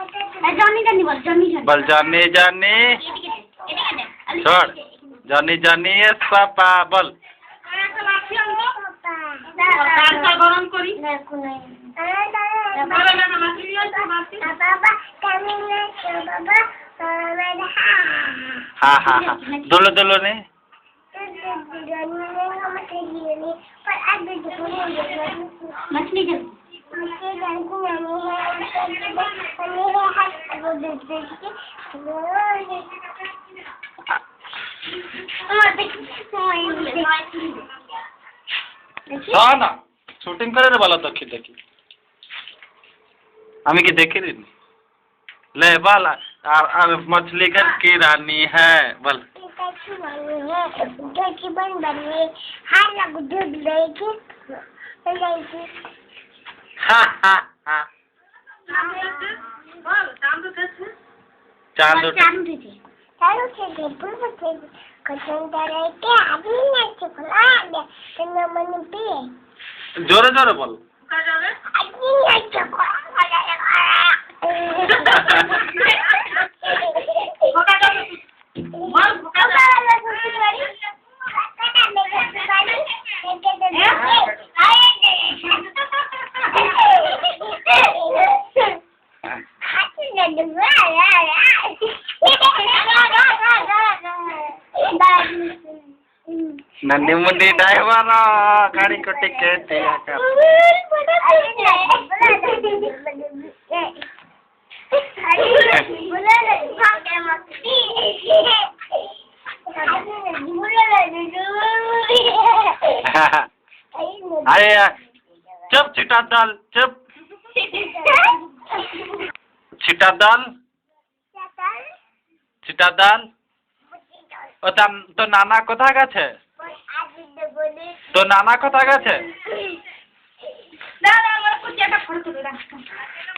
Johnny Johnny बोल Johnny Johnny बोल Johnny Johnny छोड़ जॉनी जॉनी यस पापा बोल गरम करी हाँ हाँ हाँ दोलो दोलो ने मछली जल না শুটিং করে রে বলো দেখি দেখি আমি কি দেখি নি ले बोल और मछली घर की रानी है बोल हाँ हाँ हाँ चांद जोरे जोरे बोल नन्ही मुन्नी ड्राइवर गाड़ी को टिकट दिया कर अरे चुप छिटा दाल चुप छिटा दाल ও তো নানা কোথায় গেছে তো নানা কোথায় গেছে